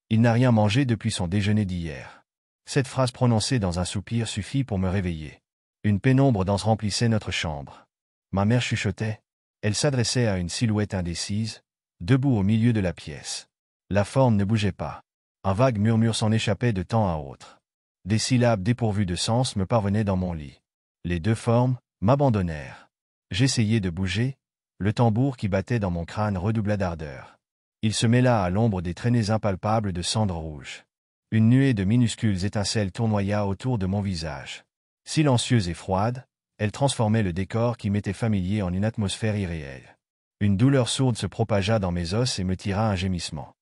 Il n'a rien mangé depuis son déjeuner d'hier. Cette phrase prononcée dans un soupir suffit pour me réveiller. Une pénombre dense remplissait notre chambre. Ma mère chuchotait. Elle s'adressait à une silhouette indécise, debout au milieu de la pièce. La forme ne bougeait pas. Un vague murmure s'en échappait de temps à autre. Des syllabes dépourvues de sens me parvenaient dans mon lit. Les deux formes m'abandonnèrent. J'essayai de bouger, le tambour qui battait dans mon crâne redoubla d'ardeur. Il se mêla à l'ombre des traînées impalpables de cendres rouges. Une nuée de minuscules étincelles tournoya autour de mon visage. Silencieuse et froide, elle transformait le décor qui m'était familier en une atmosphère irréelle. Une douleur sourde se propagea dans mes os et me tira un gémissement.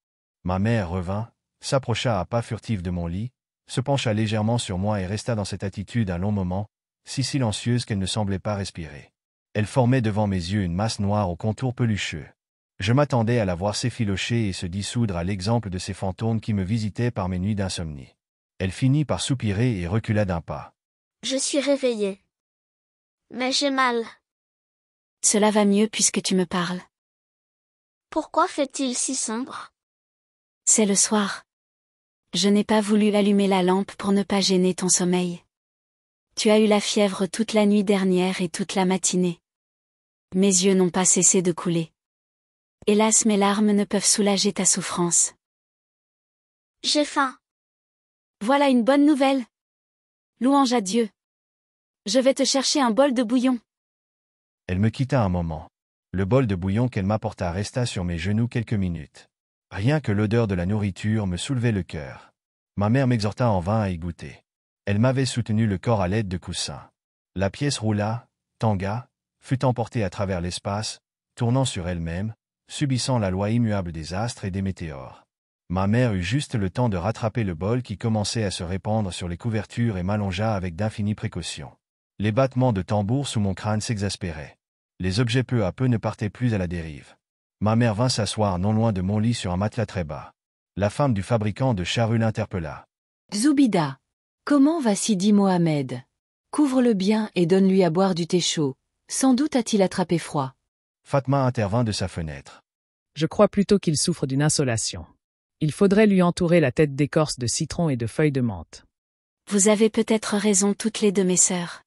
Ma mère revint, s'approcha à pas furtifs de mon lit, se pencha légèrement sur moi et resta dans cette attitude un long moment, si silencieuse qu'elle ne semblait pas respirer. Elle formait devant mes yeux une masse noire aux contours pelucheux. Je m'attendais à la voir s'effilocher et se dissoudre à l'exemple de ces fantômes qui me visitaient par mes nuits d'insomnie. Elle finit par soupirer et recula d'un pas. Je suis réveillée. Mais j'ai mal. Cela va mieux puisque tu me parles. Pourquoi fait-il si sombre? C'est le soir. Je n'ai pas voulu allumer la lampe pour ne pas gêner ton sommeil. Tu as eu la fièvre toute la nuit dernière et toute la matinée. Mes yeux n'ont pas cessé de couler. Hélas, mes larmes ne peuvent soulager ta souffrance. J'ai faim. Voilà une bonne nouvelle. Louange à Dieu. Je vais te chercher un bol de bouillon. Elle me quitta un moment. Le bol de bouillon qu'elle m'apporta resta sur mes genoux quelques minutes. Rien que l'odeur de la nourriture me soulevait le cœur. Ma mère m'exhorta en vain à y goûter. Elle m'avait soutenu le corps à l'aide de coussins. La pièce roula, tangua, fut emportée à travers l'espace, tournant sur elle-même, subissant la loi immuable des astres et des météores. Ma mère eut juste le temps de rattraper le bol qui commençait à se répandre sur les couvertures et m'allongea avec d'infinies précautions. Les battements de tambour sous mon crâne s'exaspéraient. Les objets peu à peu ne partaient plus à la dérive. Ma mère vint s'asseoir non loin de mon lit sur un matelas très bas. La femme du fabricant de charrues l'interpella. Zoubida. Comment va Sidi Mohamed? Couvre-le bien et donne-lui à boire du thé chaud. Sans doute a-t-il attrapé froid. Fatma intervint de sa fenêtre. Je crois plutôt qu'il souffre d'une insolation. Il faudrait lui entourer la tête d'écorce de citron et de feuilles de menthe. Vous avez peut-être raison toutes les deux mes sœurs.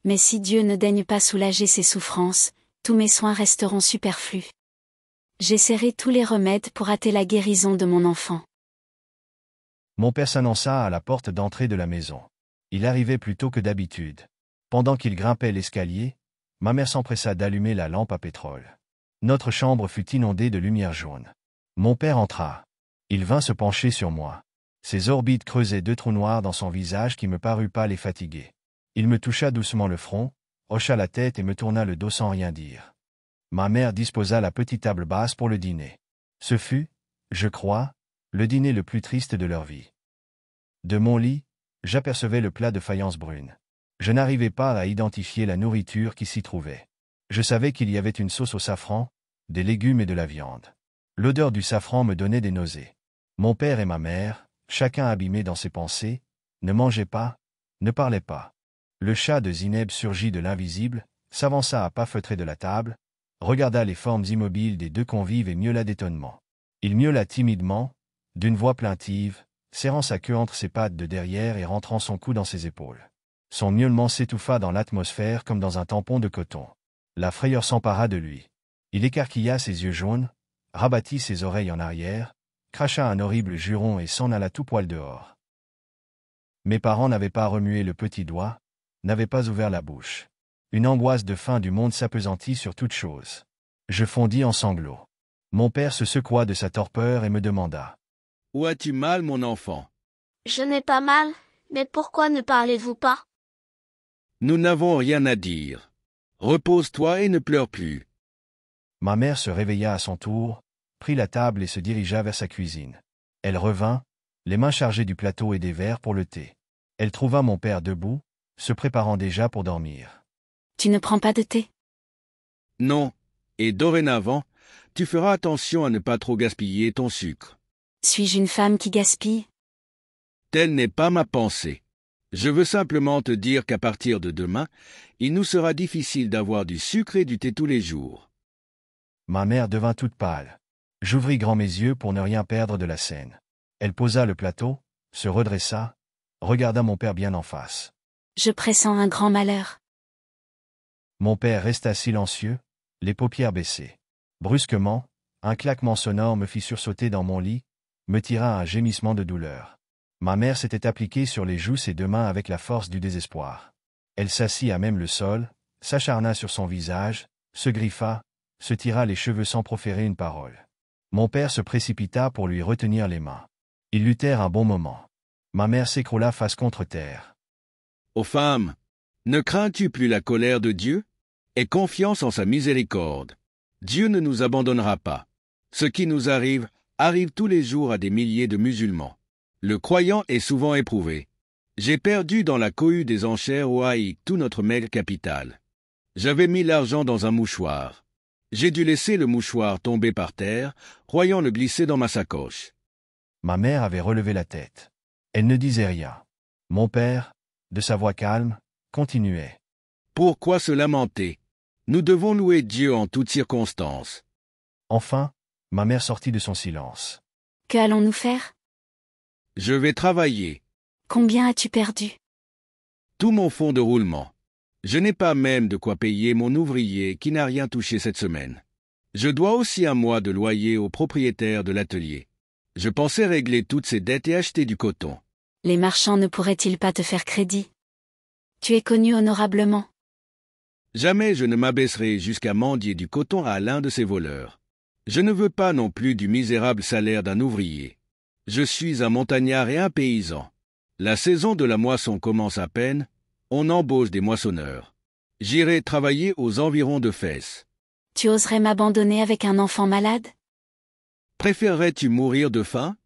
Mais si Dieu ne daigne pas soulager ses souffrances, tous mes soins resteront superflus. J'essaierai tous les remèdes pour hâter la guérison de mon enfant. Mon père s'annonça à la porte d'entrée de la maison. Il arrivait plus tôt que d'habitude. Pendant qu'il grimpait l'escalier, ma mère s'empressa d'allumer la lampe à pétrole. Notre chambre fut inondée de lumière jaune. Mon père entra. Il vint se pencher sur moi. Ses orbites creusaient deux trous noirs dans son visage qui me parut pâle et fatigué. Il me toucha doucement le front, hocha la tête et me tourna le dos sans rien dire. Ma mère disposa la petite table basse pour le dîner. Ce fut, je crois, le dîner le plus triste de leur vie. De mon lit, j'apercevais le plat de faïence brune. Je n'arrivais pas à identifier la nourriture qui s'y trouvait. Je savais qu'il y avait une sauce au safran, des légumes et de la viande. L'odeur du safran me donnait des nausées. Mon père et ma mère, chacun abîmé dans ses pensées, ne mangeaient pas, ne parlaient pas. Le chat de Zineb surgit de l'invisible, s'avança à pas feutrés de la table, regarda les formes immobiles des deux convives et miaula d'étonnement. Il miaula timidement, d'une voix plaintive, serrant sa queue entre ses pattes de derrière et rentrant son cou dans ses épaules. Son miaulement s'étouffa dans l'atmosphère comme dans un tampon de coton. La frayeur s'empara de lui. Il écarquilla ses yeux jaunes, rabattit ses oreilles en arrière, cracha un horrible juron et s'en alla tout poil dehors. Mes parents n'avaient pas remué le petit doigt, n'avaient pas ouvert la bouche. Une angoisse de fin du monde s'appesantit sur toute chose. Je fondis en sanglots. Mon père se secoua de sa torpeur et me demanda. « Où as-tu mal, mon enfant ?» Je n'ai pas mal, mais pourquoi ne parlez-vous pas? Nous n'avons rien à dire. Repose-toi et ne pleure plus. Ma mère se réveilla à son tour, prit la table et se dirigea vers sa cuisine. Elle revint, les mains chargées du plateau et des verres pour le thé. Elle trouva mon père debout, se préparant déjà pour dormir. Tu ne prends pas de thé? Non, et dorénavant, tu feras attention à ne pas trop gaspiller ton sucre. Suis-je une femme qui gaspille? Telle n'est pas ma pensée. Je veux simplement te dire qu'à partir de demain, il nous sera difficile d'avoir du sucre et du thé tous les jours. Ma mère devint toute pâle. J'ouvris grand mes yeux pour ne rien perdre de la scène. Elle posa le plateau, se redressa, regarda mon père bien en face. Je pressens un grand malheur. Mon père resta silencieux, les paupières baissées. Brusquement, un claquement sonore me fit sursauter dans mon lit, me tira un gémissement de douleur. Ma mère s'était appliquée sur les joues ses deux mains avec la force du désespoir. Elle s'assit à même le sol, s'acharna sur son visage, se griffa, se tira les cheveux sans proférer une parole. Mon père se précipita pour lui retenir les mains. Ils luttèrent un bon moment. Ma mère s'écroula face contre terre. Ô femme, ne crains-tu plus la colère de Dieu? Aie confiance en sa miséricorde. Dieu ne nous abandonnera pas. Ce qui nous arrive, arrive tous les jours à des milliers de musulmans. Le croyant est souvent éprouvé. J'ai perdu dans la cohue des enchères au Haïk tout notre maigre capital. J'avais mis l'argent dans un mouchoir. J'ai dû laisser le mouchoir tomber par terre, croyant le glisser dans ma sacoche. Ma mère avait relevé la tête. Elle ne disait rien. Mon père, de sa voix calme, continuait. Pourquoi se lamenter? Nous devons louer Dieu en toutes circonstances. Enfin, ma mère sortit de son silence. Que allons-nous faire? Je vais travailler. Combien as-tu perdu? Tout mon fonds de roulement. Je n'ai pas même de quoi payer mon ouvrier qui n'a rien touché cette semaine. Je dois aussi un mois de loyer au propriétaire de l'atelier. Je pensais régler toutes ces dettes et acheter du coton. Les marchands ne pourraient-ils pas te faire crédit? Tu es connu honorablement. Jamais je ne m'abaisserai jusqu'à mendier du coton à l'un de ces voleurs. Je ne veux pas non plus du misérable salaire d'un ouvrier. Je suis un montagnard et un paysan. La saison de la moisson commence à peine, on embauche des moissonneurs. J'irai travailler aux environs de Fès. Tu oserais m'abandonner avec un enfant malade? Préférerais-tu mourir de faim?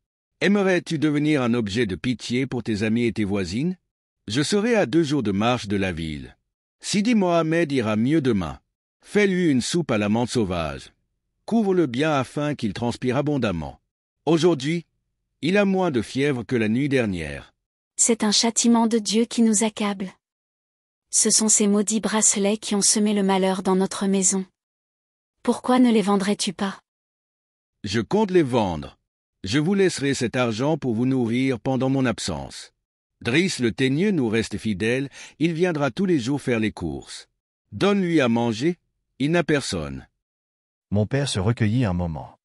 Aimerais-tu devenir un objet de pitié pour tes amis et tes voisines? Je serai à 2 jours de marche de la ville. Sidi Mohamed ira mieux demain. Fais-lui une soupe à la menthe sauvage. Couvre-le bien afin qu'il transpire abondamment. Aujourd'hui, il a moins de fièvre que la nuit dernière. C'est un châtiment de Dieu qui nous accable. Ce sont ces maudits bracelets qui ont semé le malheur dans notre maison. Pourquoi ne les vendrais-tu pas? Je compte les vendre. Je vous laisserai cet argent pour vous nourrir pendant mon absence. Driss le teigneux nous reste fidèle, il viendra tous les jours faire les courses. Donne-lui à manger, il n'a personne. Mon père se recueillit un moment.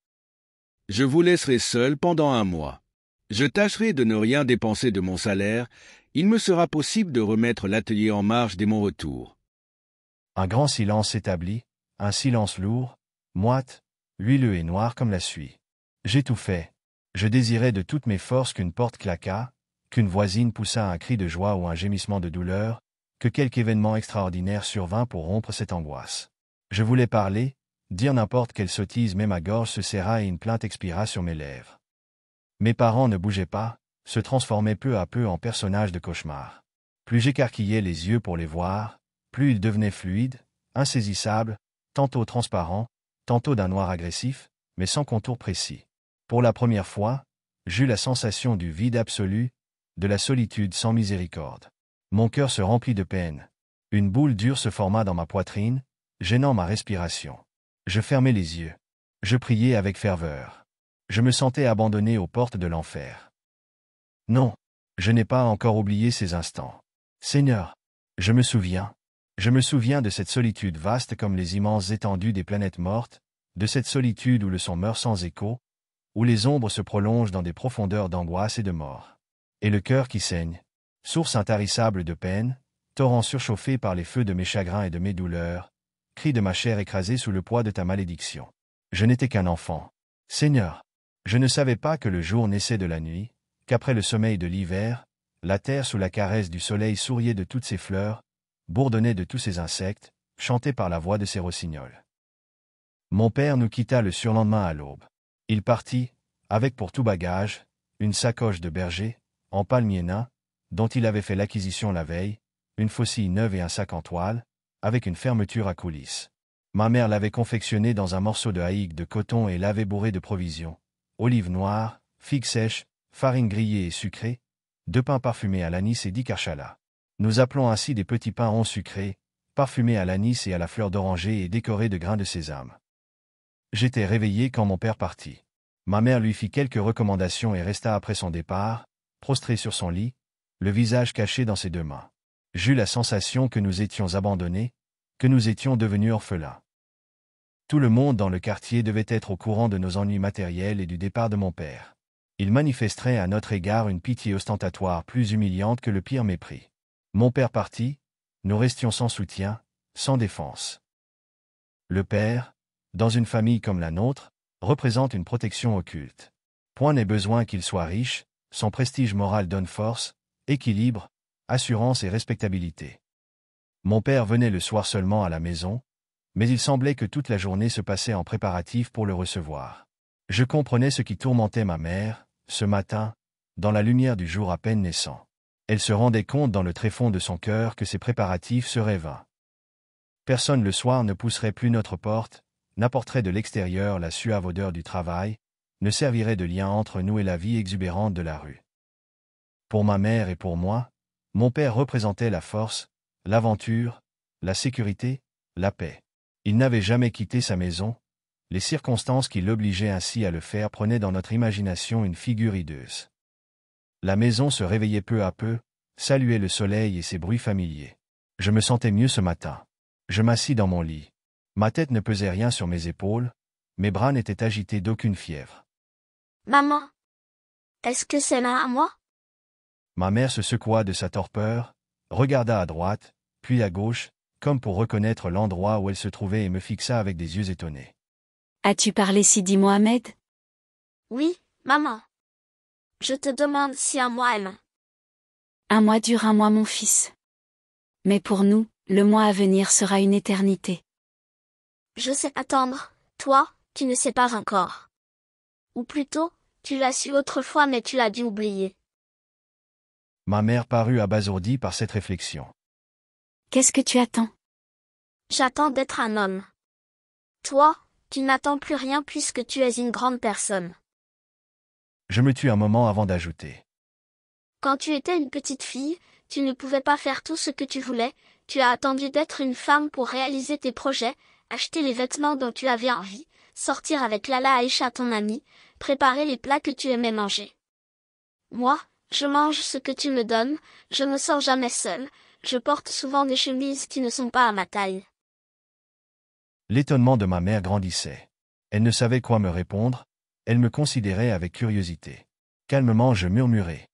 Je vous laisserai seul pendant 1 mois. Je tâcherai de ne rien dépenser de mon salaire, il me sera possible de remettre l'atelier en marche dès mon retour. Un grand silence s'établit, un silence lourd, moite, huileux et noir comme la suie. J'étouffais. Je désirais de toutes mes forces qu'une porte claquât, qu'une voisine poussât un cri de joie ou un gémissement de douleur, que quelque événement extraordinaire survint pour rompre cette angoisse. Je voulais parler, dire n'importe quelle sottise, mais ma gorge se serra et une plainte expira sur mes lèvres. Mes parents ne bougeaient pas, se transformaient peu à peu en personnages de cauchemar. Plus j'écarquillais les yeux pour les voir, plus ils devenaient fluides, insaisissables, tantôt transparents, tantôt d'un noir agressif, mais sans contour précis. Pour la première fois, j'eus la sensation du vide absolu, de la solitude sans miséricorde. Mon cœur se remplit de peine. Une boule dure se forma dans ma poitrine, gênant ma respiration. Je fermai les yeux. Je priais avec ferveur. Je me sentais abandonné aux portes de l'enfer. Non, je n'ai pas encore oublié ces instants. Seigneur, je me souviens de cette solitude vaste comme les immenses étendues des planètes mortes, de cette solitude où le son meurt sans écho, où les ombres se prolongent dans des profondeurs d'angoisse et de mort. Et le cœur qui saigne, source intarissable de peine, torrent surchauffé par les feux de mes chagrins et de mes douleurs, cri de ma chair écrasée sous le poids de ta malédiction. Je n'étais qu'un enfant. Seigneur, je ne savais pas que le jour naissait de la nuit, qu'après le sommeil de l'hiver, la terre sous la caresse du soleil souriait de toutes ses fleurs, bourdonnait de tous ses insectes, chantait par la voix de ses rossignols. Mon père nous quitta le surlendemain à l'aube. Il partit, avec pour tout bagage, une sacoche de berger, en palmier nain, dont il avait fait l'acquisition la veille, une faucille neuve et un sac en toile, avec une fermeture à coulisses. Ma mère l'avait confectionné dans un morceau de haïk de coton et l'avait bourré de provisions. Olives noires, figues sèches, farine grillée et sucrée, 2 pains parfumés à l'anis et 10 karchalas. Nous appelons ainsi des petits pains ronds sucrés, parfumés à l'anis et à la fleur d'oranger et décorés de grains de sésame. J'étais réveillé quand mon père partit. Ma mère lui fit quelques recommandations et resta après son départ, prostrée sur son lit, le visage caché dans ses deux mains. J'eus la sensation que nous étions abandonnés, que nous étions devenus orphelins. Tout le monde dans le quartier devait être au courant de nos ennuis matériels et du départ de mon père. Il manifesterait à notre égard une pitié ostentatoire plus humiliante que le pire mépris. Mon père partit, nous restions sans soutien, sans défense. Le père, dans une famille comme la nôtre, représente une protection occulte. Point n'est besoin qu'il soit riche, son prestige moral donne force, équilibre, assurance et respectabilité. Mon père venait le soir seulement à la maison, mais il semblait que toute la journée se passait en préparatifs pour le recevoir. Je comprenais ce qui tourmentait ma mère, ce matin, dans la lumière du jour à peine naissant. Elle se rendait compte dans le tréfonds de son cœur que ces préparatifs seraient vains. Personne le soir ne pousserait plus notre porte, n'apporterait de l'extérieur la suave odeur du travail, ne servirait de lien entre nous et la vie exubérante de la rue. Pour ma mère et pour moi, mon père représentait la force, l'aventure, la sécurité, la paix. Il n'avait jamais quitté sa maison, les circonstances qui l'obligeaient ainsi à le faire prenaient dans notre imagination une figure hideuse. La maison se réveillait peu à peu, saluait le soleil et ses bruits familiers. Je me sentais mieux ce matin. Je m'assis dans mon lit. Ma tête ne pesait rien sur mes épaules, mes bras n'étaient agités d'aucune fièvre. Maman, est-ce que c'est là à moi? Ma mère se secoua de sa torpeur, regarda à droite, puis à gauche, comme pour reconnaître l'endroit où elle se trouvait et me fixa avec des yeux étonnés. As-tu parlé Sidi Mohamed? Oui, maman. Je te demande si un mois est long. Un mois dure un mois mon fils. Mais pour nous, le mois à venir sera une éternité. Je sais attendre, toi, tu ne sais pas encore. Ou plutôt, tu l'as su autrefois mais tu l'as dû oublier. Ma mère parut abasourdie par cette réflexion. Qu'est-ce que tu attends? J'attends d'être un homme. Toi, tu n'attends plus rien puisque tu es une grande personne. Je me tus un moment avant d'ajouter. Quand tu étais une petite fille, tu ne pouvais pas faire tout ce que tu voulais, tu as attendu d'être une femme pour réaliser tes projets, acheter les vêtements dont tu avais envie, sortir avec Lala Aïcha ton amie, préparer les plats que tu aimais manger. Moi, je mange ce que tu me donnes, je ne sors jamais seule, je porte souvent des chemises qui ne sont pas à ma taille. L'étonnement de ma mère grandissait. Elle ne savait quoi me répondre, elle me considérait avec curiosité. Calmement je murmurai.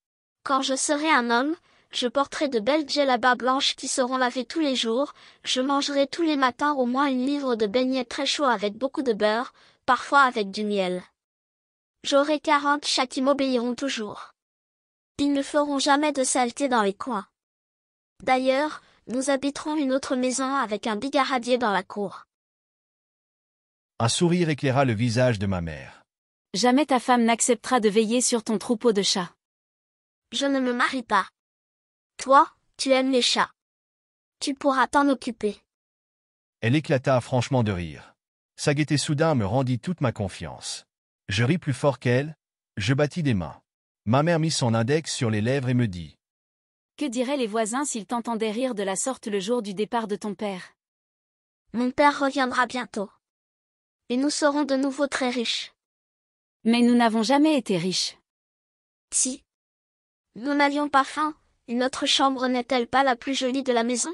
Quand je serai un homme, je porterai de belles djellabas blanches qui seront lavées tous les jours, je mangerai tous les matins au moins une livre de beignets très chauds avec beaucoup de beurre, parfois avec du miel. J'aurai 40 chats qui m'obéiront toujours. Ils ne feront jamais de saleté dans les coins. D'ailleurs, nous habiterons une autre maison avec un bigaradier dans la cour. Un sourire éclaira le visage de ma mère. Jamais ta femme n'acceptera de veiller sur ton troupeau de chats. Je ne me marie pas. Toi, tu aimes les chats. Tu pourras t'en occuper. Elle éclata franchement de rire. Sa gaieté soudain me rendit toute ma confiance. Je ris plus fort qu'elle, je battis des mains. Ma mère mit son index sur les lèvres et me dit. Que diraient les voisins s'ils t'entendaient rire de la sorte le jour du départ de ton père? Mon père reviendra bientôt. Et nous serons de nouveau très riches. Mais nous n'avons jamais été riches. Si. Nous n'avions pas faim, et notre chambre n'est-elle pas la plus jolie de la maison?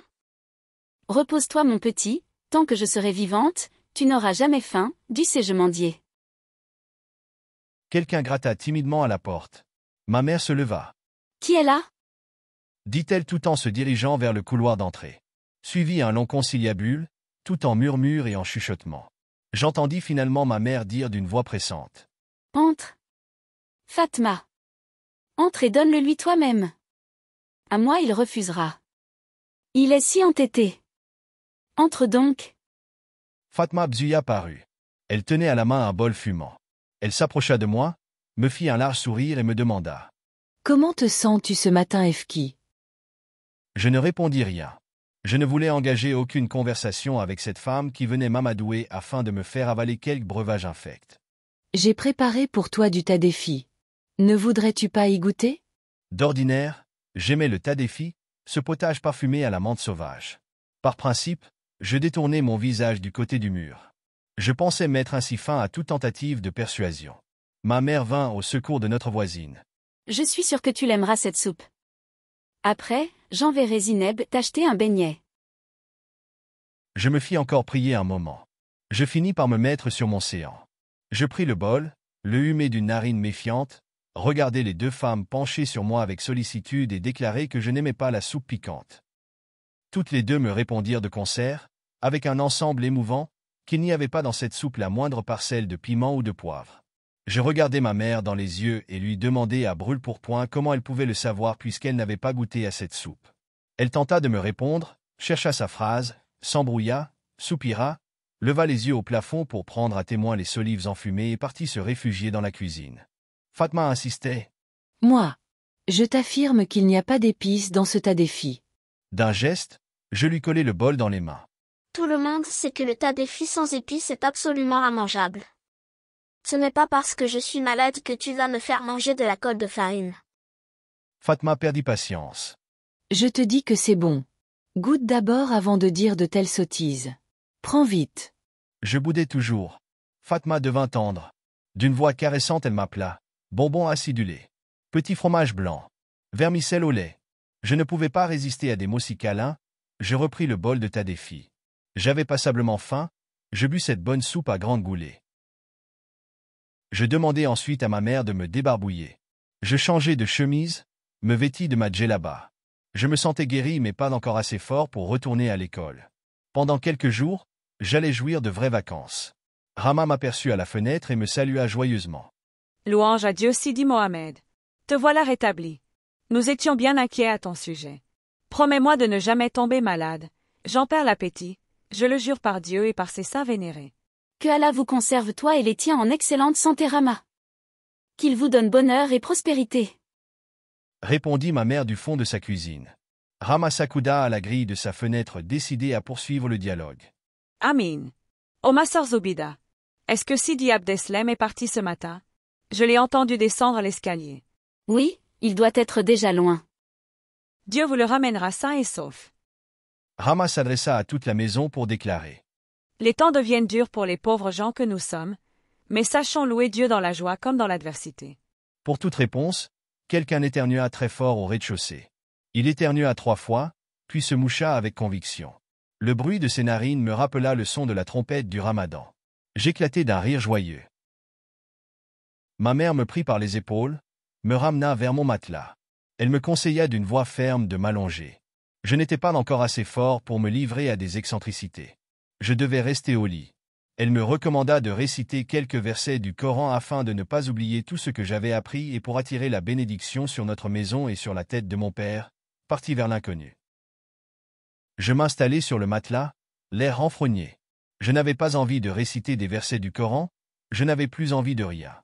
Repose-toi mon petit, tant que je serai vivante, tu n'auras jamais faim, dis-je mendier. Quelqu'un gratta timidement à la porte. Ma mère se leva. Qui est là? Dit-elle tout en se dirigeant vers le couloir d'entrée. Suivit un long conciliabule, tout en murmures et en chuchotements. J'entendis finalement ma mère dire d'une voix pressante. Entre. Fatma. Entre et donne-le lui toi-même. À moi il refusera. Il est si entêté. Entre donc. Fatma Bzuya parut. Elle tenait à la main un bol fumant. Elle s'approcha de moi, me fit un large sourire et me demanda. Comment te sens-tu ce matin, Efki? Je ne répondis rien. Je ne voulais engager aucune conversation avec cette femme qui venait m'amadouer afin de me faire avaler quelques breuvages infects. J'ai préparé pour toi du tadéfi. Ne voudrais-tu pas y goûter? D'ordinaire, j'aimais le tadéfi, ce potage parfumé à la menthe sauvage. Par principe, je détournais mon visage du côté du mur. Je pensais mettre ainsi fin à toute tentative de persuasion. Ma mère vint au secours de notre voisine. Je suis sûre que tu l'aimeras cette soupe. Après, j'enverrai Zineb t'acheter un beignet. Je me fis encore prier un moment. Je finis par me mettre sur mon séant. Je pris le bol, le humai d'une narine méfiante, regardai les deux femmes penchées sur moi avec sollicitude et déclarai que je n'aimais pas la soupe piquante. Toutes les deux me répondirent de concert, avec un ensemble émouvant, qu'il n'y avait pas dans cette soupe la moindre parcelle de piment ou de poivre. Je regardai ma mère dans les yeux et lui demandai à brûle-pourpoint comment elle pouvait le savoir puisqu'elle n'avait pas goûté à cette soupe. Elle tenta de me répondre, chercha sa phrase, s'embrouilla, soupira, leva les yeux au plafond pour prendre à témoin les solives enfumées et partit se réfugier dans la cuisine. Fatma insistait. Moi. Je t'affirme qu'il n'y a pas d'épices dans ce tadéfi. D'un geste, je lui collai le bol dans les mains. Tout le monde sait que le tadéfi sans épices est absolument immangeable. Ce n'est pas parce que je suis malade que tu vas me faire manger de la colle de farine. Fatma perdit patience. Je te dis que c'est bon. Goûte d'abord avant de dire de telles sottises. Prends vite. Je boudais toujours. Fatma devint tendre. D'une voix caressante elle m'appela. Bonbon acidulé. Petit fromage blanc. Vermicelle au lait. Je ne pouvais pas résister à des mots si câlins. Je repris le bol de tadéfi. J'avais passablement faim. Je bus cette bonne soupe à grandes goulées. Je demandai ensuite à ma mère de me débarbouiller. Je changeai de chemise, me vêtis de ma djellaba. Je me sentais guéri mais pas encore assez fort pour retourner à l'école. Pendant quelques jours, j'allais jouir de vraies vacances. Rama m'aperçut à la fenêtre et me salua joyeusement. Louange à Dieu, Sidi Mohamed. Te voilà rétabli. Nous étions bien inquiets à ton sujet. Promets-moi de ne jamais tomber malade. J'en perds l'appétit, je le jure par Dieu et par ses saints vénérés. Que Allah vous conserve toi et les tiens en excellente santé Rama. Qu'il vous donne bonheur et prospérité. Répondit ma mère du fond de sa cuisine. Rama s'accouda à la grille de sa fenêtre décidé à poursuivre le dialogue. Amin. Oh ma sœur Zoubida. Est-ce que Sidi Abdeslam est parti ce matin? Je l'ai entendu descendre l'escalier. Oui, il doit être déjà loin. Dieu vous le ramènera sain et sauf. Rama s'adressa à toute la maison pour déclarer. Les temps deviennent durs pour les pauvres gens que nous sommes, mais sachons louer Dieu dans la joie comme dans l'adversité. Pour toute réponse, quelqu'un éternua très fort au rez-de-chaussée. Il éternua 3 fois, puis se moucha avec conviction. Le bruit de ses narines me rappela le son de la trompette du ramadan. J'éclatai d'un rire joyeux. Ma mère me prit par les épaules, me ramena vers mon matelas. Elle me conseilla d'une voix ferme de m'allonger. Je n'étais pas encore assez fort pour me livrer à des excentricités. Je devais rester au lit. Elle me recommanda de réciter quelques versets du Coran afin de ne pas oublier tout ce que j'avais appris et pour attirer la bénédiction sur notre maison et sur la tête de mon père, parti vers l'inconnu. Je m'installai sur le matelas, l'air renfrogné. Je n'avais pas envie de réciter des versets du Coran, je n'avais plus envie de rien.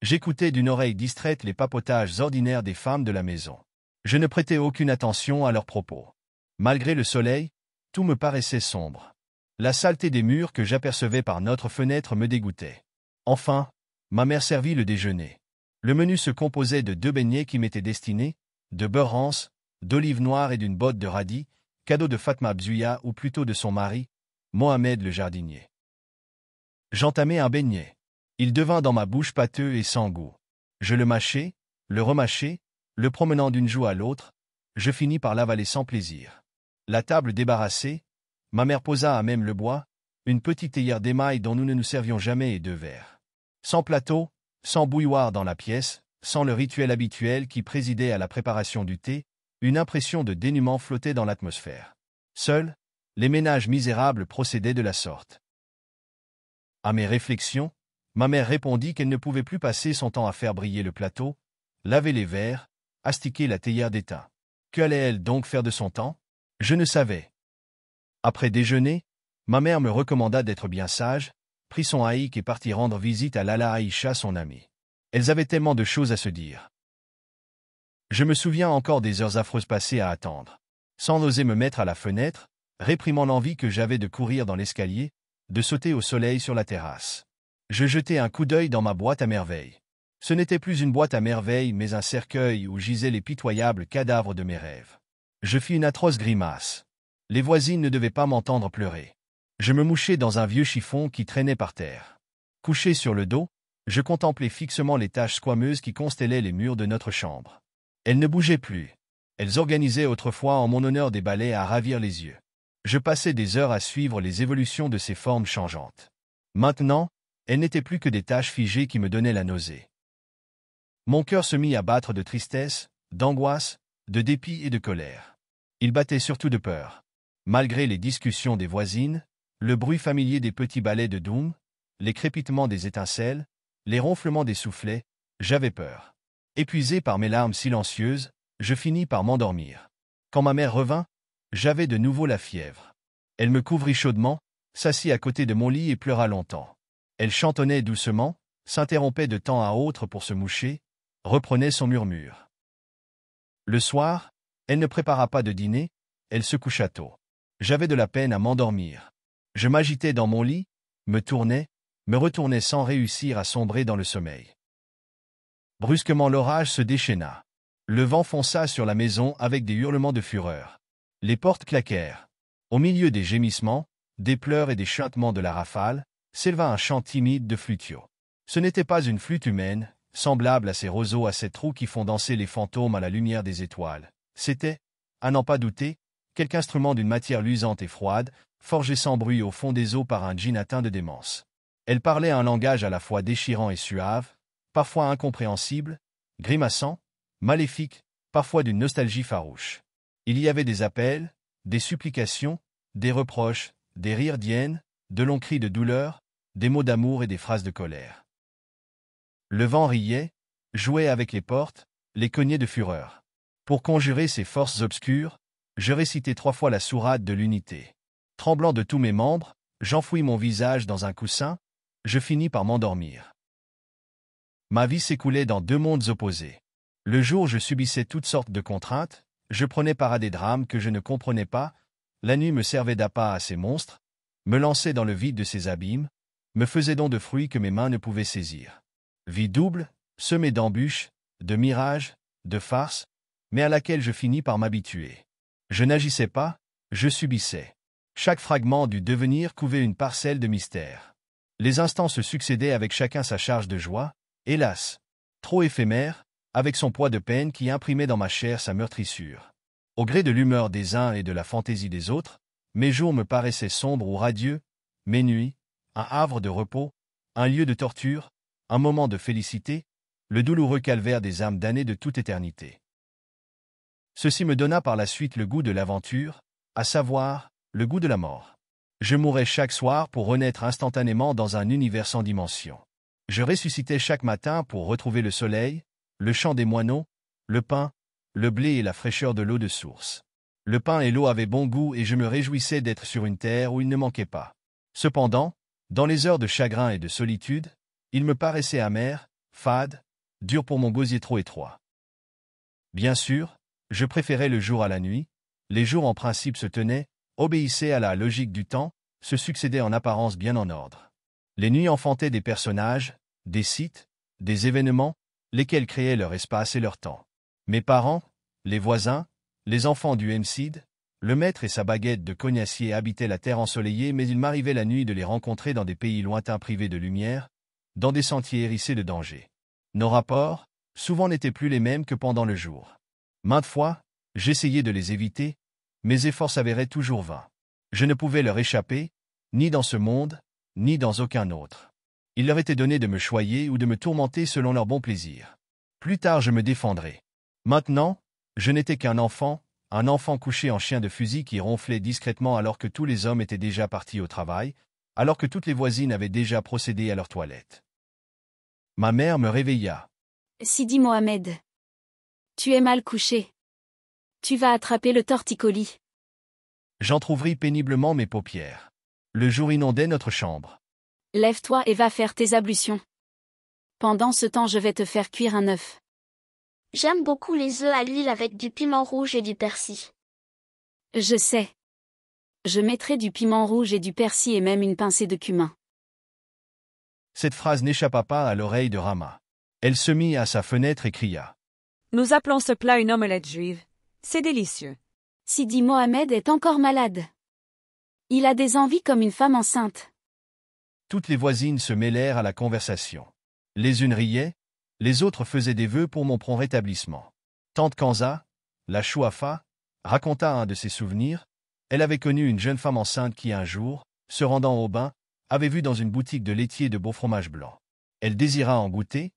J'écoutais d'une oreille distraite les papotages ordinaires des femmes de la maison. Je ne prêtais aucune attention à leurs propos. Malgré le soleil, tout me paraissait sombre. La saleté des murs que j'apercevais par notre fenêtre me dégoûtait. Enfin, ma mère servit le déjeuner. Le menu se composait de 2 beignets qui m'étaient destinés, de beurre rance, d'olives noires et d'une botte de radis, cadeau de Fatma Bzouya ou plutôt de son mari, Mohamed le jardinier. J'entamai un beignet. Il devint dans ma bouche pâteux et sans goût. Je le mâchai, le remâchai, le promenant d'une joue à l'autre, je finis par l'avaler sans plaisir. La table débarrassée, ma mère posa à même le bois, une petite théière d'émail dont nous ne nous servions jamais et 2 verres. Sans plateau, sans bouilloire dans la pièce, sans le rituel habituel qui présidait à la préparation du thé, une impression de dénuement flottait dans l'atmosphère. Seuls, les ménages misérables procédaient de la sorte. À mes réflexions, ma mère répondit qu'elle ne pouvait plus passer son temps à faire briller le plateau, laver les verres, astiquer la théière d'étain. Que allait-elle donc faire de son temps? Je ne savais. Après déjeuner, ma mère me recommanda d'être bien sage, prit son haïk et partit rendre visite à Lala Aïcha son amie. Elles avaient tellement de choses à se dire. Je me souviens encore des heures affreuses passées à attendre. Sans oser me mettre à la fenêtre, réprimant l'envie que j'avais de courir dans l'escalier, de sauter au soleil sur la terrasse. Je jetai un coup d'œil dans ma boîte à merveilles. Ce n'était plus une boîte à merveilles mais un cercueil où gisaient les pitoyables cadavres de mes rêves. Je fis une atroce grimace. Les voisines ne devaient pas m'entendre pleurer. Je me mouchai dans un vieux chiffon qui traînait par terre. Couché sur le dos, Je contemplais fixement les taches squameuses qui constellaient les murs de notre chambre. Elles ne bougeaient plus. Elles organisaient autrefois en mon honneur des ballets à ravir les yeux. Je passais des heures à suivre les évolutions de ces formes changeantes. Maintenant, elles n'étaient plus que des taches figées qui me donnaient la nausée. Mon cœur se mit à battre de tristesse, d'angoisse, de dépit et de colère. Il battait surtout de peur. Malgré les discussions des voisines, le bruit familier des petits balais de Doom, les crépitements des étincelles, les ronflements des soufflets, j'avais peur. Épuisé par mes larmes silencieuses, je finis par m'endormir. Quand ma mère revint, j'avais de nouveau la fièvre. Elle me couvrit chaudement, s'assit à côté de mon lit et pleura longtemps. Elle chantonnait doucement, s'interrompait de temps à autre pour se moucher, reprenait son murmure. Le soir, elle ne prépara pas de dîner, elle se coucha tôt. J'avais de la peine à m'endormir. Je m'agitais dans mon lit, me tournais, me retournais sans réussir à sombrer dans le sommeil. Brusquement l'orage se déchaîna. Le vent fonça sur la maison avec des hurlements de fureur. Les portes claquèrent. Au milieu des gémissements, des pleurs et des chuintements de la rafale, s'éleva un chant timide de flutio. Ce n'était pas une flûte humaine, semblable à ces roseaux à sept trous qui font danser les fantômes à la lumière des étoiles. C'était, à n'en pas douter, quelque instrument d'une matière luisante et froide, forgé sans bruit au fond des eaux par un djinn atteint de démence. Elle parlait un langage à la fois déchirant et suave, parfois incompréhensible, grimaçant, maléfique, parfois d'une nostalgie farouche. Il y avait des appels, des supplications, des reproches, des rires d'hyènes, de longs cris de douleur, des mots d'amour et des phrases de colère. Le vent riait, jouait avec les portes, les cognait de fureur. Pour conjurer ces forces obscures, je récitai 3 fois la sourate de l'unité. Tremblant de tous mes membres, j'enfouis mon visage dans un coussin, je finis par m'endormir. Ma vie s'écoulait dans 2 mondes opposés. Le jour je subissais toutes sortes de contraintes, je prenais part à des drames que je ne comprenais pas, la nuit me servait d'appât à ces monstres, me lançait dans le vide de ces abîmes, me faisait don de fruits que mes mains ne pouvaient saisir. Vie double, semée d'embûches, de mirages, de farces, mais à laquelle je finis par m'habituer. Je n'agissais pas, je subissais. Chaque fragment du devenir couvait une parcelle de mystère. Les instants se succédaient avec chacun sa charge de joie, hélas, trop éphémère, avec son poids de peine qui imprimait dans ma chair sa meurtrissure. Au gré de l'humeur des uns et de la fantaisie des autres, mes jours me paraissaient sombres ou radieux, mes nuits, un havre de repos, un lieu de torture, un moment de félicité, le douloureux calvaire des âmes damnées de toute éternité. Ceci me donna par la suite le goût de l'aventure, à savoir, le goût de la mort. Je mourais chaque soir pour renaître instantanément dans un univers sans dimension. Je ressuscitais chaque matin pour retrouver le soleil, le chant des moineaux, le pain, le blé et la fraîcheur de l'eau de source. Le pain et l'eau avaient bon goût et je me réjouissais d'être sur une terre où il ne manquait pas. Cependant, dans les heures de chagrin et de solitude, il me paraissait amer, fade, dur pour mon gosier trop étroit. Bien sûr, je préférais le jour à la nuit, les jours en principe se tenaient, obéissaient à la logique du temps, se succédaient en apparence bien en ordre. Les nuits enfantaient des personnages, des sites, des événements, lesquels créaient leur espace et leur temps. Mes parents, les voisins, les enfants du Hempseed, le maître et sa baguette de cognacier habitaient la terre ensoleillée, mais il m'arrivait la nuit de les rencontrer dans des pays lointains privés de lumière, dans des sentiers hérissés de dangers. Nos rapports, souvent n'étaient plus les mêmes que pendant le jour. Maintes fois, j'essayais de les éviter, mes efforts s'avéraient toujours vains. Je ne pouvais leur échapper, ni dans ce monde, ni dans aucun autre. Il leur était donné de me choyer ou de me tourmenter selon leur bon plaisir. Plus tard je me défendrai. Maintenant, je n'étais qu'un enfant couché en chien de fusil qui ronflait discrètement alors que tous les hommes étaient déjà partis au travail, alors que toutes les voisines avaient déjà procédé à leur toilette. Ma mère me réveilla. Sidi Mohamed. Tu es mal couché. Tu vas attraper le torticolis. J'entr'ouvris péniblement mes paupières. Le jour inondait notre chambre. Lève-toi et va faire tes ablutions. Pendant ce temps je vais te faire cuire un œuf. J'aime beaucoup les œufs à l'huile avec du piment rouge et du persil. Je sais. Je mettrai du piment rouge et du persil et même une pincée de cumin. Cette phrase n'échappa pas à l'oreille de Rama. Elle se mit à sa fenêtre et cria. Nous appelons ce plat une omelette juive. C'est délicieux. Sidi Mohamed est encore malade. Il a des envies comme une femme enceinte. Toutes les voisines se mêlèrent à la conversation. Les unes riaient, les autres faisaient des vœux pour mon prompt rétablissement. Tante Kanza, la Chouafa, raconta un de ses souvenirs. Elle avait connu une jeune femme enceinte qui un jour, se rendant au bain, avait vu dans une boutique de laitier de beaux fromages blancs. Elle désira en goûter,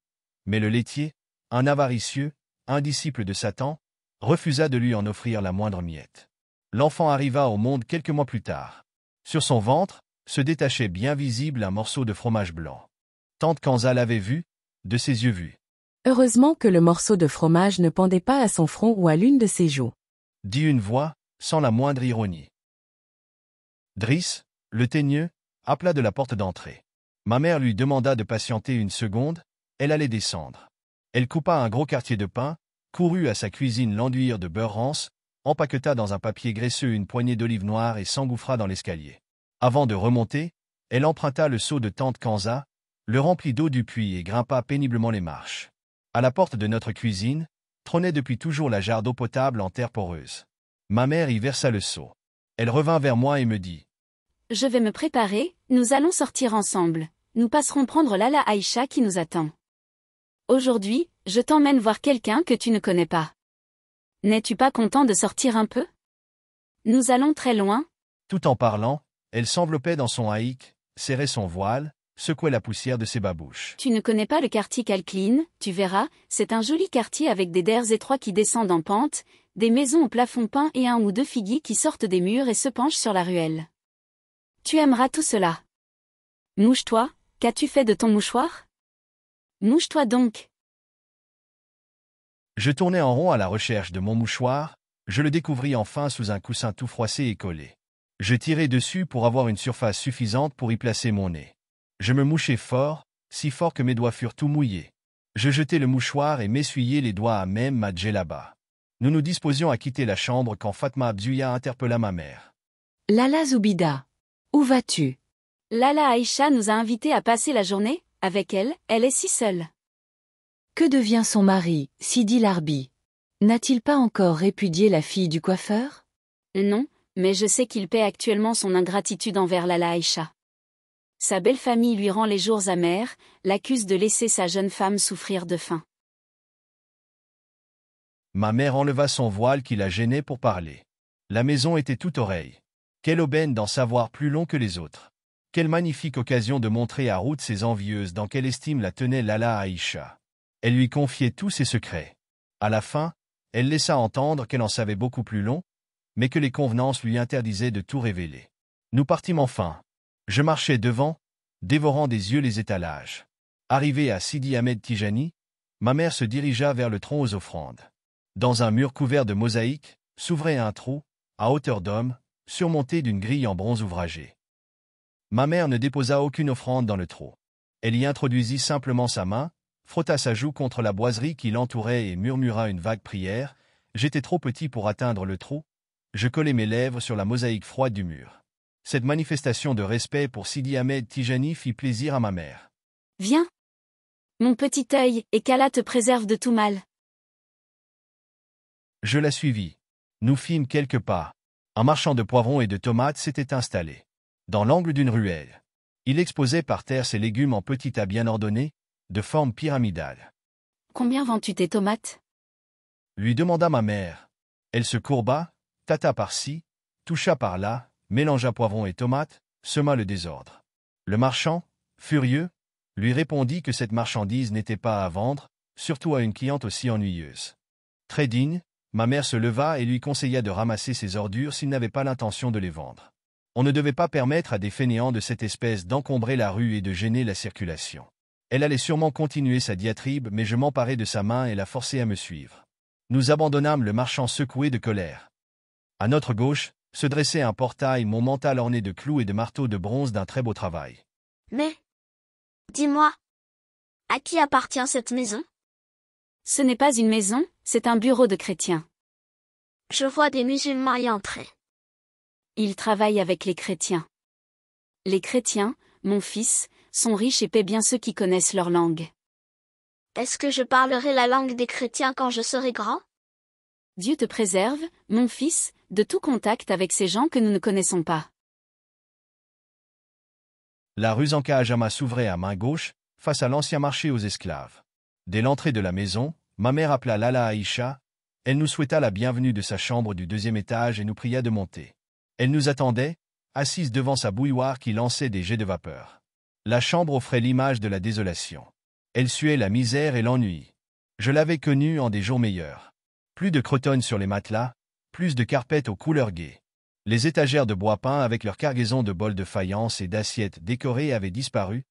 mais le laitier, un avaricieux, un disciple de Satan, refusa de lui en offrir la moindre miette. L'enfant arriva au monde quelques mois plus tard. Sur son ventre, se détachait bien visible un morceau de fromage blanc. Tante Kanza l'avait vu, de ses yeux vus. Heureusement que le morceau de fromage ne pendait pas à son front ou à l'une de ses joues, Dit une voix, sans la moindre ironie. Driss, le teigneux, appela de la porte d'entrée. Ma mère lui demanda de patienter une seconde, elle allait descendre. Elle coupa un gros quartier de pain, courut à sa cuisine l'enduire de beurre rance, empaqueta dans un papier graisseux une poignée d'olives noires et s'engouffra dans l'escalier. Avant de remonter, elle emprunta le seau de tante Kanza, le remplit d'eau du puits et grimpa péniblement les marches. À la porte de notre cuisine, trônait depuis toujours la jarre d'eau potable en terre poreuse. Ma mère y versa le seau. Elle revint vers moi et me dit « Je vais me préparer, nous allons sortir ensemble. Nous passerons prendre Lala Aïcha qui nous attend. Aujourd'hui, je t'emmène voir quelqu'un que tu ne connais pas. N'es-tu pas content de sortir un peu? Nous allons très loin. » Tout en parlant, elle s'enveloppait dans son haïk, serrait son voile, secouait la poussière de ses babouches. Tu ne connais pas le quartier Kalkline, tu verras, c'est un joli quartier avec des derrs étroits qui descendent en pente, des maisons au plafond peint et un ou deux figuiers qui sortent des murs et se penchent sur la ruelle. Tu aimeras tout cela. Mouche-toi, qu'as-tu fait de ton mouchoir? Mouche-toi donc. Je tournais en rond à la recherche de mon mouchoir, je le découvris enfin sous un coussin tout froissé et collé. Je tirai dessus pour avoir une surface suffisante pour y placer mon nez. Je me mouchai fort, si fort que mes doigts furent tout mouillés. Je jetai le mouchoir et m'essuyai les doigts à même ma djellaba. Nous nous disposions à quitter la chambre quand Fatma Abzuya interpella ma mère. Lala Zoubida, où vas-tu? Lala Aïcha nous a invités à passer la journée, avec elle, elle est si seule. Que devient son mari, Sidi Larbi? N'a-t-il pas encore répudié la fille du coiffeur? Non, mais je sais qu'il paie actuellement son ingratitude envers Lala Aïcha. Sa belle famille lui rend les jours amers, l'accuse de laisser sa jeune femme souffrir de faim. Ma mère enleva son voile qui la gênait pour parler. La maison était toute oreille. Quelle aubaine d'en savoir plus long que les autres. Quelle magnifique occasion de montrer à Ruth ses envieuses dans quelle estime la tenait Lala Aïcha. Elle lui confiait tous ses secrets. À la fin, elle laissa entendre qu'elle en savait beaucoup plus long, mais que les convenances lui interdisaient de tout révéler. Nous partîmes enfin. Je marchais devant, dévorant des yeux les étalages. Arrivé à Sidi Ahmed Tijani, ma mère se dirigea vers le tronc aux offrandes. Dans un mur couvert de mosaïques, s'ouvrait un trou, à hauteur d'homme, surmonté d'une grille en bronze ouvragé. Ma mère ne déposa aucune offrande dans le trou. Elle y introduisit simplement sa main, frotta sa joue contre la boiserie qui l'entourait et murmura une vague prière. J'étais trop petit pour atteindre le trou. Je collai mes lèvres sur la mosaïque froide du mur. Cette manifestation de respect pour Sidi Ahmed Tijani fit plaisir à ma mère. Viens, mon petit œil, et qu'Allah te préserve de tout mal. Je la suivis. Nous fîmes quelques pas. Un marchand de poivrons et de tomates s'était installé. Dans l'angle d'une ruelle. Il exposait par terre ses légumes en petits tas bien ordonnés, de forme pyramidale. Combien vends-tu tes tomates? Lui demanda ma mère. Elle se courba, tâta par-ci, toucha par-là, mélangea poivrons et tomates, sema le désordre. Le marchand, furieux, lui répondit que cette marchandise n'était pas à vendre, surtout à une cliente aussi ennuyeuse. Très digne, ma mère se leva et lui conseilla de ramasser ses ordures s'il n'avait pas l'intention de les vendre. On ne devait pas permettre à des fainéants de cette espèce d'encombrer la rue et de gêner la circulation. Elle allait sûrement continuer sa diatribe, mais je m'emparai de sa main et la forçai à me suivre. Nous abandonnâmes le marchand secoué de colère. À notre gauche, se dressait un portail, mon mental orné de clous et de marteaux de bronze d'un très beau travail. Mais, dis-moi, à qui appartient cette maison? Ce n'est pas une maison, c'est un bureau de chrétiens. Je vois des musulmans y entrer. Ils travaillent avec les chrétiens. Les chrétiens, mon fils, sont riches et paient bien ceux qui connaissent leur langue. Est-ce que je parlerai la langue des chrétiens quand je serai grand? Dieu te préserve, mon fils, de tout contact avec ces gens que nous ne connaissons pas. La rue Zanka Ajama s'ouvrait à main gauche, face à l'ancien marché aux esclaves. Dès l'entrée de la maison, ma mère appela Lala Aïcha. Elle nous souhaita la bienvenue de sa chambre du 2e étage et nous pria de monter. Elle nous attendait, assise devant sa bouilloire qui lançait des jets de vapeur. La chambre offrait l'image de la désolation. Elle suait la misère et l'ennui. Je l'avais connue en des jours meilleurs. Plus de cretonnes sur les matelas, plus de carpettes aux couleurs gaies. Les étagères de bois peint avec leur cargaison de bols de faïence et d'assiettes décorées avaient disparu.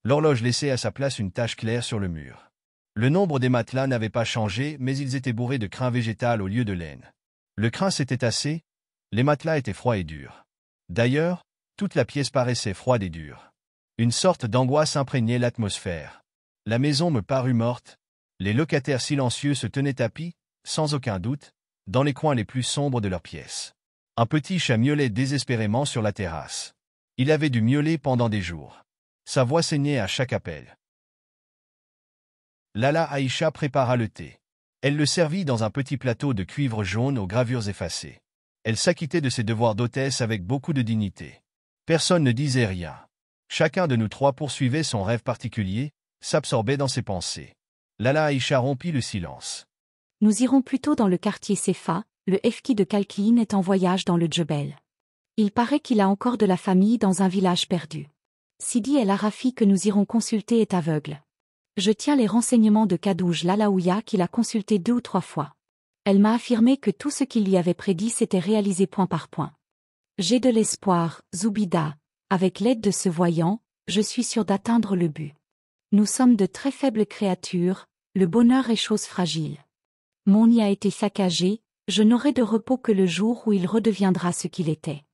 L'horloge laissait à sa place une tache claire sur le mur. Le nombre des matelas n'avait pas changé, mais ils étaient bourrés de crin végétal au lieu de laine. Le crin s'était tassé, les matelas étaient froids et durs. D'ailleurs, toute la pièce paraissait froide et dure. Une sorte d'angoisse imprégnait l'atmosphère. La maison me parut morte. Les locataires silencieux se tenaient tapis, sans aucun doute, dans les coins les plus sombres de leur pièce. Un petit chat miaulait désespérément sur la terrasse. Il avait dû miauler pendant des jours. Sa voix saignait à chaque appel. Lala Aïcha prépara le thé. Elle le servit dans un petit plateau de cuivre jaune aux gravures effacées. Elle s'acquittait de ses devoirs d'hôtesse avec beaucoup de dignité. Personne ne disait rien. Chacun de nous trois poursuivait son rêve particulier, s'absorbait dans ses pensées. Lala Aïcha rompit le silence. Nous irons plutôt dans le quartier Sefa, le Efki de Kalkin est en voyage dans le Djebel. Il paraît qu'il a encore de la famille dans un village perdu. Sidi El Arafi que nous irons consulter est aveugle. Je tiens les renseignements de Kadouj Lalaouia qui l'a consulté 2 ou 3 fois. Elle m'a affirmé que tout ce qu'il lui avait prédit s'était réalisé point par point. J'ai de l'espoir, Zoubida. Avec l'aide de ce voyant, je suis sûr d'atteindre le but. Nous sommes de très faibles créatures, le bonheur est chose fragile. Mon nid a été saccagé, je n'aurai de repos que le jour où il redeviendra ce qu'il était.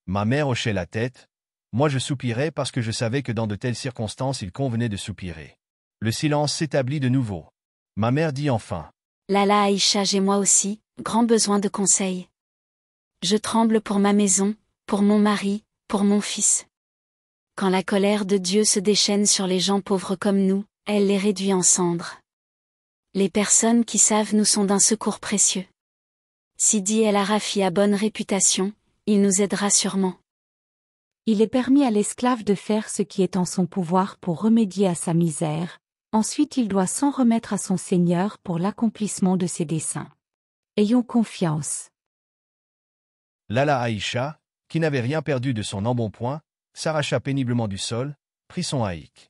Ma mère hochait la tête. Moi je soupirais parce que je savais que dans de telles circonstances il convenait de soupirer. Le silence s'établit de nouveau. Ma mère dit enfin. Lala Aïcha, j'ai moi aussi, grand besoin de conseils. Je tremble pour ma maison, pour mon mari, pour mon fils. Quand la colère de Dieu se déchaîne sur les gens pauvres comme nous, elle les réduit en cendres. Les personnes qui savent nous sont d'un secours précieux. Sidi El Arafi a bonne réputation, il nous aidera sûrement. Il est permis à l'esclave de faire ce qui est en son pouvoir pour remédier à sa misère, ensuite il doit s'en remettre à son Seigneur pour l'accomplissement de ses desseins. Ayons confiance. Lala Aïcha, qui n'avait rien perdu de son embonpoint, s'arracha péniblement du sol, prit son haïk.